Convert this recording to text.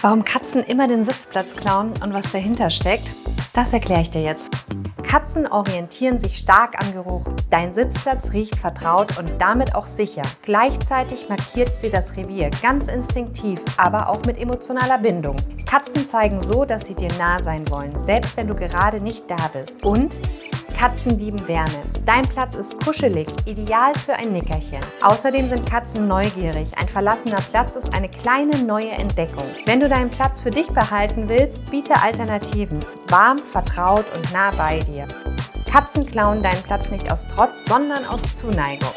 Warum Katzen immer den Sitzplatz klauen und was dahinter steckt, das erkläre ich dir jetzt. Katzen orientieren sich stark am Geruch. Dein Sitzplatz riecht vertraut und damit auch sicher. Gleichzeitig markiert sie das Revier, ganz instinktiv, aber auch mit emotionaler Bindung. Katzen zeigen so, dass sie dir nah sein wollen, selbst wenn du gerade nicht da bist. Und Katzen lieben Wärme. Dein Platz ist kuschelig, ideal für ein Nickerchen. Außerdem sind Katzen neugierig. Ein verlassener Platz ist eine kleine neue Entdeckung. Wenn du deinen Platz für dich behalten willst, biete Alternativen. Warm, vertraut und nah bei dir. Katzen klauen deinen Platz nicht aus Trotz, sondern aus Zuneigung.